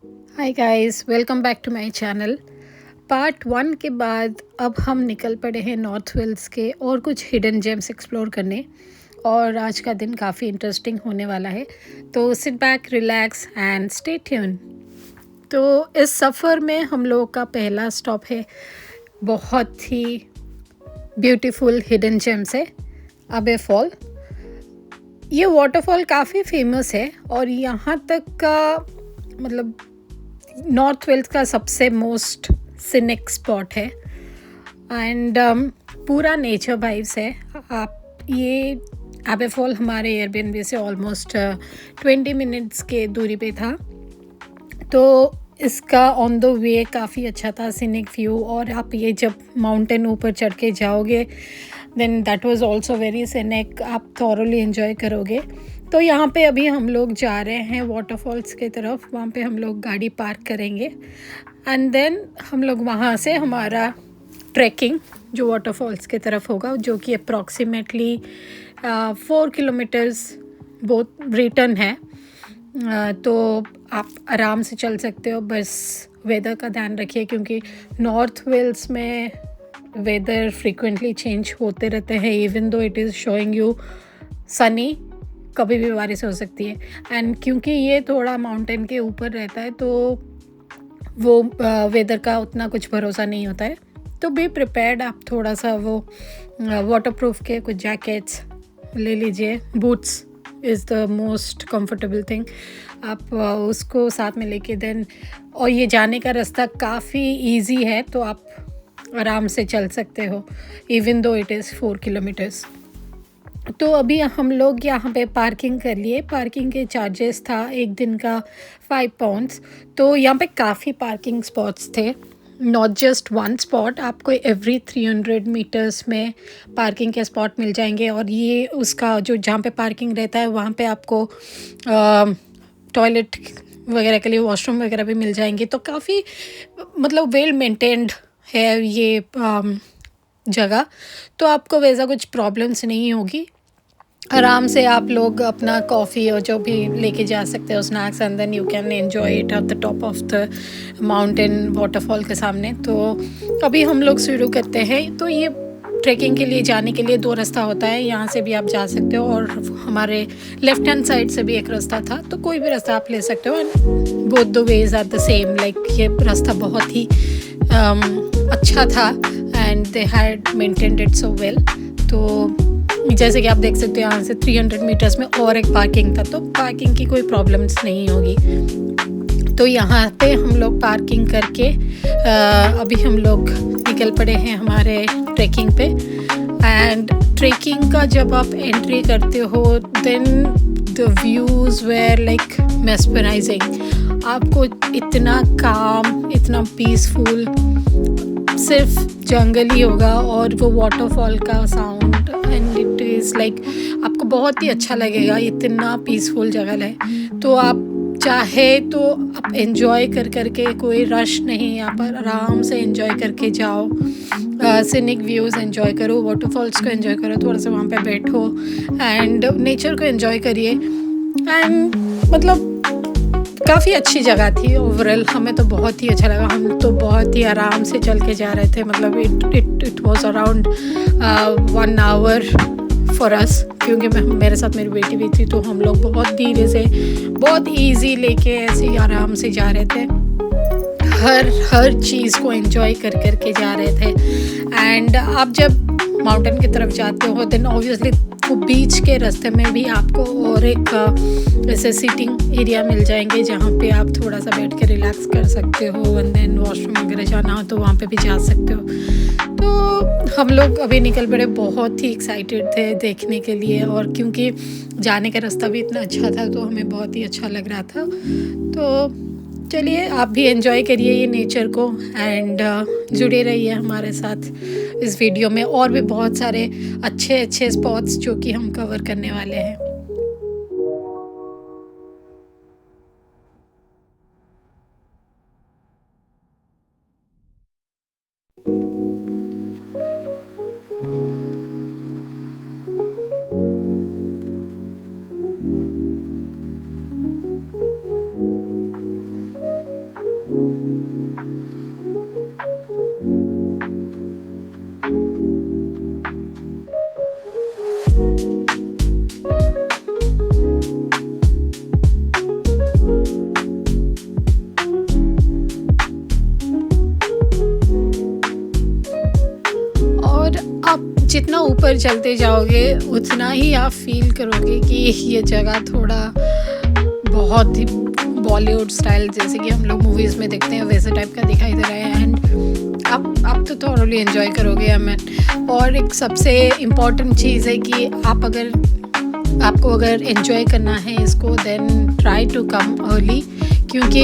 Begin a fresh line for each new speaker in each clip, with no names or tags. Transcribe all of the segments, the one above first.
Hi guys, welcome back to my channel. Part one के बाद अब हम निकल पड़े हैं नॉर्थ वेल्स के और कुछ हिडन जेम्स एक्सप्लोर करने। और आज का दिन काफ़ी इंटरेस्टिंग होने वाला है, तो sit back, relax and stay tune. तो इस सफ़र में हम लोगों का पहला स्टॉप है बहुत ही ब्यूटीफुल हिडन जेम से अबे फॉल। ये वाटरफॉल काफ़ी फेमस है और यहाँ तक का मतलब नॉर्थ वेल्स का सबसे मोस्ट सिनिक स्पॉट है। एंड पूरा नेचर वाइब्स है। आप ये एबे फॉल हमारे एयरबीएनबी से ऑलमोस्ट 20 मिनट्स के दूरी पे था, तो इसका ऑन द वे काफ़ी अच्छा था, सिनिक व्यू। और आप ये जब माउंटेन ऊपर चढ़ के जाओगे then that was also very scenic, आप थॉरली एंजॉय करोगे। तो यहाँ पे अभी हम लोग जा रहे हैं वाटरफॉल्स की तरफ, वहाँ पे हम लोग गाड़ी पार्क करेंगे एंड देन हम लोग वहाँ से हमारा ट्रैकिंग जो वाटरफॉल्स की तरफ होगा, जो कि अप्रॉक्सीमेटली 4 किलोमीटर्स बहुत रिटर्न है। तो आप आराम से चल सकते हो, बस वेदर का ध्यान रखिए क्योंकि नॉर्थ वेल्स में वेदर फ्रीक्वेंटली चेंज होते रहते हैं। Even though it is showing you Sunny, कभी भी बारिश हो सकती है। एंड क्योंकि ये थोड़ा माउंटेन के ऊपर रहता है तो वो वेदर का उतना कुछ भरोसा नहीं होता है। तो बी प्रिपेयर्ड, आप थोड़ा सा वो वाटरप्रूफ के कुछ जैकेट्स ले लीजिए। Boots is the most comfortable thing, आप उसको साथ में लेके देन। और ये जाने का रास्ता काफ़ी इजी है, तो आप आराम से चल सकते हो even though it is 4 kilometres. तो अभी हम लोग यहाँ पे पार्किंग कर लिए। पार्किंग के चार्जेस था एक दिन का 5 पाउंड्स। तो यहाँ पे काफ़ी पार्किंग स्पॉट्स थे, नॉट जस्ट वन स्पॉट, आपको एवरी 300 मीटर्स में पार्किंग के स्पॉट मिल जाएंगे। और ये उसका जो जहाँ पे पार्किंग रहता है वहाँ पे आपको टॉयलेट वगैरह के लिए वॉशरूम वगैरह भी मिल जाएंगे। तो काफ़ी मतलब वेल मेंटेन्ड है ये जगह, तो आपको वैसा कुछ प्रॉब्लम्स नहीं होगी। आराम से आप लोग अपना कॉफ़ी और जो भी लेके जा सकते हो snacks, and then you can enjoy it at the top of the mountain waterfall के सामने। तो अभी हम लोग शुरू करते हैं। तो ये ट्रैकिंग के लिए जाने के लिए 2 रास्ता होता है, यहाँ से भी आप जा सकते हो और हमारे लेफ्ट हैंड साइड से भी एक रास्ता था, तो कोई भी रास्ता आप ले सकते हो। And both the ways are the same, like ये रास्ता बहुत ही अच्छा था and they had maintained it so well. तो जैसे कि आप देख सकते हो यहाँ से 300 मीटर्स में और एक पार्किंग था, तो पार्किंग की कोई प्रॉब्लम्स नहीं होगी। तो यहाँ पे हम लोग पार्किंग करके अभी हम लोग निकल पड़े हैं हमारे ट्रैकिंग पे। एंड ट्रैकिंग का जब आप एंट्री करते हो then the views were like mesmerising. आपको इतना काम, इतना पीसफुल, सिर्फ जंगल ही होगा और वो वाटरफॉल का sound, and it is like आपको बहुत ही अच्छा लगेगा। इतना पीसफुल जगह है, तो आप चाहे तो आप एंजॉय कर करके, कोई रश नहीं, यहाँ पर आराम से एंजॉय करके जाओ। सिनिक व्यूज़ एंजॉय करो, वाटरफॉल्स को एंजॉय करो, थोड़ा सा वहाँ पे बैठो एंड नेचर को एंजॉय करिए। एंड मतलब काफ़ी अच्छी जगह थी ओवरऑल, हमें तो बहुत ही अच्छा लगा। हम तो बहुत ही आराम से चल के जा रहे थे, मतलब it was around 1 hour for us, क्योंकि मेरे साथ मेरी बेटी भी थी, तो हम लोग बहुत धीरे से, बहुत इजी लेके ऐसे ही आराम से जा रहे थे। हर चीज़ को एंजॉय कर कर के जा रहे थे। एंड आप जब माउंटेन की तरफ जाते हो देन ऑब्वियसली वो बीच के रास्ते में भी आपको और एक ऐसे सीटिंग एरिया मिल जाएंगे जहाँ पे आप थोड़ा सा बैठ के रिलैक्स कर सकते हो। एंड देन वॉशरूम वगैरह जाना हो तो वहाँ पे भी जा सकते हो। तो हम लोग अभी निकल पड़े, बहुत ही एक्साइटेड थे देखने के लिए, और क्योंकि जाने का रास्ता भी इतना अच्छा था तो हमें बहुत ही अच्छा लग रहा था। तो चलिए आप भी एंजॉय करिए ये नेचर को एंड जुड़े रहिए हमारे साथ इस वीडियो में। और भी बहुत सारे अच्छे अच्छे स्पॉट्स जो कि हम कवर करने वाले हैं। और आप जितना ऊपर चलते जाओगे उतना ही आप फील करोगे कि ये जगह थोड़ा बहुत ही बॉलीवुड स्टाइल, जैसे कि हम लोग मूवीज़ में देखते हैं वैसे टाइप का दिखाई दे रहा है। एंड आप तो थोड़ी एंजॉय करोगे हमें। और एक सबसे इम्पॉर्टेंट चीज़ है कि आपको अगर एंजॉय करना है इसको, then try to come early, क्योंकि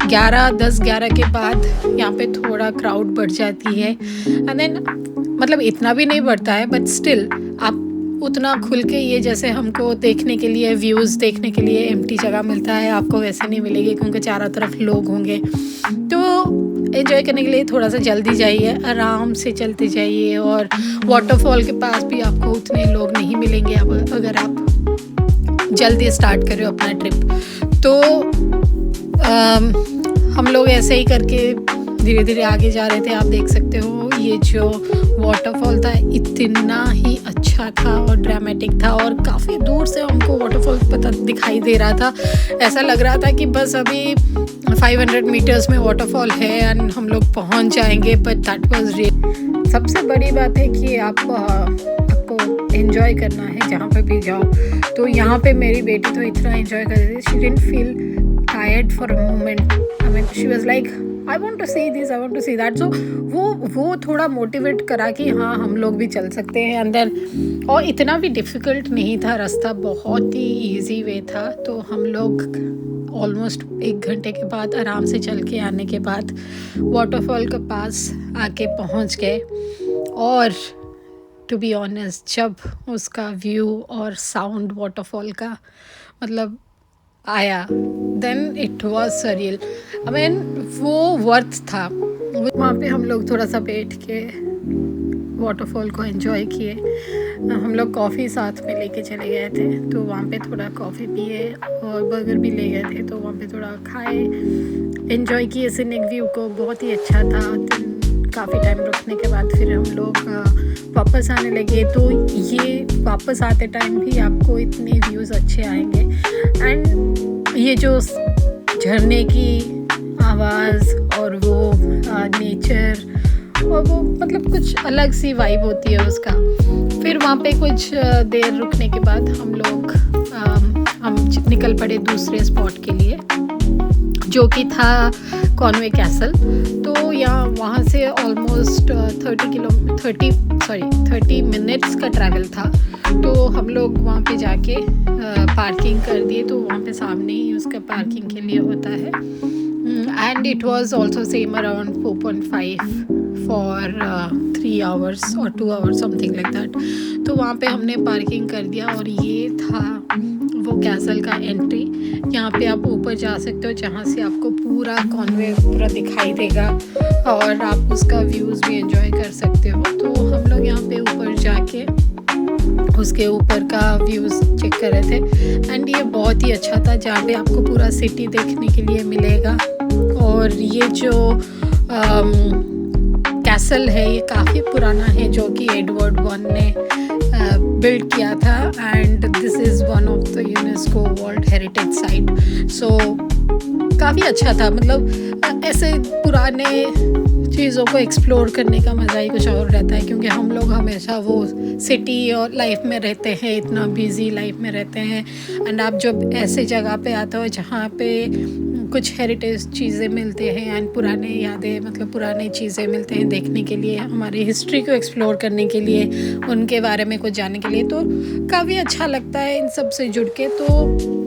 10-11 के बाद यहाँ पे थोड़ा क्राउड बढ़ जाती है। एंड देन मतलब इतना भी नहीं बढ़ता है, बट स्टिल आप उतना खुल के ये जैसे हमको देखने के लिए, व्यूज़ देखने के लिए एम्प्टी जगह मिलता है, आपको वैसे नहीं मिलेगी, क्योंकि चारों तरफ लोग होंगे। तो एंजॉय करने के लिए थोड़ा सा जल्दी जाइए, आराम से चलते जाइए। और वाटरफॉल के पास भी आपको उतने लोग नहीं मिलेंगे अगर आप जल्दी स्टार्ट करें अपना ट्रिप। तो हम लोग ऐसे ही करके धीरे धीरे आगे जा रहे थे। आप देख सकते हो ये जो वाटरफॉल था इतना ही अच्छा था और ड्रामेटिक था, और काफ़ी दूर से हमको वाटरफॉल पता दिखाई दे रहा था। ऐसा लग रहा था कि बस अभी 500 मीटर्स में वाटरफॉल है एंड हम लोग पहुंच जाएंगे, बट दैट वाज रियल। सबसे बड़ी बात है कि आपको एंजॉय करना है जहाँ पे भी जाओ। तो यहाँ पे मेरी बेटी तो इतना एंजॉय कर रही थी, she didn't feel tired for a moment. I mean she was like I want to see this, I want to see that. So वो थोड़ा मोटिवेट करा कि हाँ हम लोग भी चल सकते हैं अंदर। और इतना भी डिफ़िकल्ट नहीं था, रास्ता बहुत ही इजी वे था। तो हम लोग ऑलमोस्ट 1 घंटे के बाद आराम से चल के आने के बाद वाटरफॉल के पास आके पहुंच गए। और टू बी ऑनेस्ट, जब उसका व्यू और साउंड वाटरफॉल का मतलब आया, then it was surreal. I mean वो वर्थ था। वहाँ पे हम लोग थोड़ा सा बैठ के वाटरफॉल को एंजॉय किए। हम लोग कॉफ़ी साथ में लेके चले गए थे, तो वहाँ पे थोड़ा कॉफ़ी पिए और बर्गर भी ले गए थे, तो वहाँ पे थोड़ा खाए, एंजॉय किए सीनिक व्यू को। बहुत ही अच्छा था। काफ़ी टाइम रुकने के बाद फिर हम लोग वापस आने लगे। तो ये वापस आते टाइम भी आपको इतने व्यूज़ अच्छे आएंगे। एंड ये जो झरने की आवाज़ और वो नेचर और वो मतलब कुछ अलग सी वाइब होती है उसका। फिर वहाँ पे कुछ देर रुकने के बाद हम निकल पड़े दूसरे स्पॉट के लिए, जो कि था कॉनवे कैसल। तो वहाँ से ऑलमोस्ट 30 मिनट्स का ट्रैवल था। तो हम लोग वहाँ पे जाके पार्किंग कर दिए। तो वहाँ पे सामने ही उसका पार्किंग के लिए होता है। And it was also same around 4.5 for 3 hours और 2 आवर्स समथिंग लाइक दैट। तो वहाँ पे हमने पार्किंग कर दिया। और ये था वो कैसल का एंट्री। यहाँ पे आप ऊपर जा सकते हो, जहाँ से आपको पूरा कॉनवे पूरा दिखाई देगा और आप उसका व्यूज़ भी एंजॉय कर सकते हो। तो हम लोग यहाँ पे ऊपर जाके उसके ऊपर का व्यूज़ चेक कर रहे थे। एंड ये बहुत ही अच्छा था, जहाँ पे आपको पूरा सिटी देखने के लिए मिलेगा। और ये जो कैसल है ये काफ़ी पुराना है, जो कि एडवर्ड वन ने बिल्ड किया था। And this is one of the UNESCO world heritage site. So काफ़ी अच्छा था। मतलब ऐसे पुराने चीज़ों को एक्सप्लोर करने का मज़ा ही कुछ और रहता है, क्योंकि हम लोग हमेशा वो सिटी और लाइफ में रहते हैं, इतना बिजी लाइफ में रहते हैं। एंड आप जब ऐसे जगह पे आते हो जहाँ पे कुछ हेरिटेज चीज़ें मिलते हैं एंड पुराने यादें, मतलब पुरानी चीज़ें मिलते हैं देखने के लिए, हमारी हिस्ट्री को एक्सप्लोर करने के लिए, उनके बारे में कुछ जानने के लिए, तो काफ़ी अच्छा लगता है इन सब से जुड़ के। तो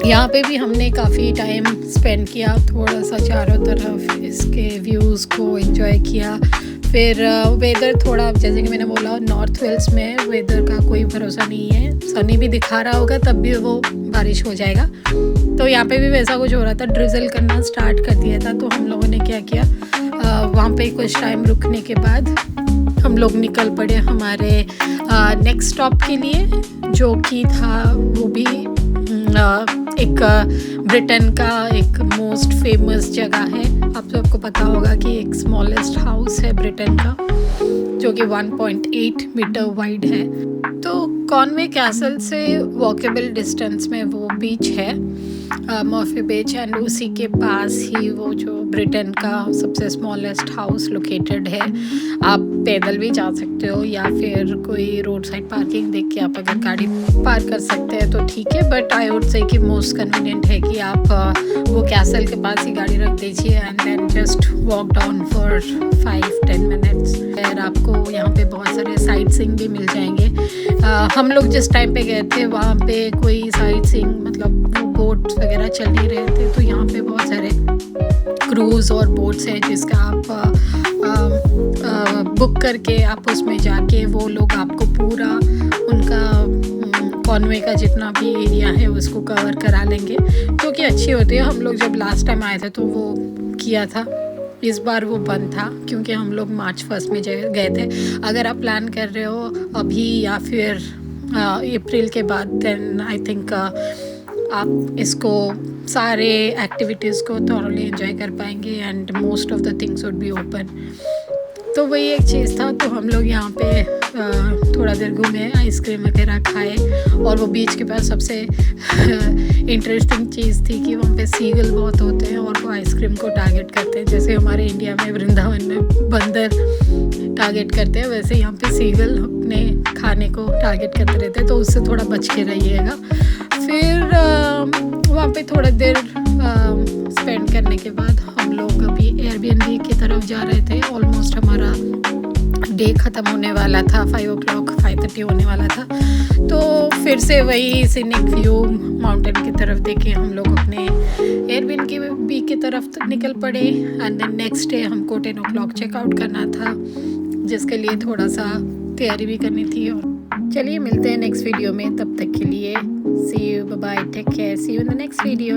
यहाँ पे भी हमने काफ़ी टाइम स्पेंड किया, थोड़ा सा चारों तरफ इसके व्यूज़ को एंजॉय किया। फिर वेदर थोड़ा, जैसे कि मैंने बोला, नॉर्थ वेल्स में वेदर का कोई भरोसा नहीं है, सनी भी दिखा रहा होगा तब भी वो बारिश हो जाएगा। तो यहाँ पे भी वैसा कुछ हो रहा था, ड्रिजल करना स्टार्ट कर दिया था। तो हम लोगों ने क्या किया, वहाँ पे कुछ टाइम रुकने के बाद हम लोग निकल पड़े हमारे नेक्स्ट स्टॉप के लिए, जो कि था वो भी एक ब्रिटेन का एक मोस्ट फेमस जगह है। आप सबको पता होगा कि एक स्मॉलेस्ट हाउस है ब्रिटेन का, जो कि 1.8 मीटर वाइड है। तो कॉनवे कैसल से वॉकेबल डिस्टेंस में वो बीच है, मर्फी बीच, एंड उसी के पास ही वो जो ब्रिटेन का सबसे स्मॉलेस्ट हाउस लोकेटेड है। आप पैदल भी जा सकते हो या फिर कोई रोड साइड पार्किंग देख के आप अगर गाड़ी पार्क कर सकते हैं तो ठीक है, बट आई वुड से कि मोस्ट कन्वीनियंट है कि आप वो कैसल के पास ही गाड़ी रख दीजिए and then just walk down for 5-10 minutes. फिर आपको यहाँ पे बहुत सारे साइट सीइंग भी मिल जाएंगे। हम लोग जिस टाइम पे गए थे वहाँ पे कोई साइट सीइंग मतलब बोट वगैरह चल नहीं रहे थे, तो यहाँ पे बहुत सारे क्रूज़ और बोट्स हैं जिसका आप बुक करके आप उसमें जाके वो लोग आपको पूरा उनका कॉनवे का जितना भी एरिया है उसको कवर करा लेंगे, जो कि अच्छी होती है। हम लोग जब लास्ट टाइम आए थे तो वो किया था, इस बार वो बंद था क्योंकि हम लोग मार्च 1 में गए थे। अगर आप प्लान कर रहे हो अभी या फिर अप्रैल के बाद, देन आई थिंक आप इसको सारे एक्टिविटीज़ को थॉरली एंजॉय कर पाएंगे and most of the things would be open. तो वही एक चीज़ था। तो हम लोग यहाँ पे थोड़ा देर घूमे, आइसक्रीम वगैरह खाए, और वो बीच के पास सबसे इंटरेस्टिंग चीज़ थी कि वहाँ पे सीगल बहुत होते हैं और वो आइसक्रीम को टारगेट करते हैं। जैसे हमारे इंडिया में वृंदावन में बंदर टारगेट करते हैं, वैसे यहाँ पे सीगल अपने खाने को टारगेट करते रहते हैं, तो उससे थोड़ा बच के रहिएगा। फिर वहाँ पे थोड़ा देर स्पेंड करने के बाद हम लोग अभी एयरबीएनबी की तरफ जा रहे थे। ऑलमोस्ट हमारा डे ख़त्म होने वाला था, 5 o'clock 5:30 होने वाला था। तो फिर से वही सीनिक व्यू माउंटेन की तरफ देखे हम लोग अपने एयरबीएनबी की तरफ निकल पड़े एंड देन नेक्स्ट डे हमको 10 o'clock चेकआउट करना था, जिसके लिए थोड़ा सा तैयारी भी करनी थी। और चलिए मिलते हैं नेक्स्ट वीडियो में, तब तक के लिए see you, bye bye, take care, see you in the next video.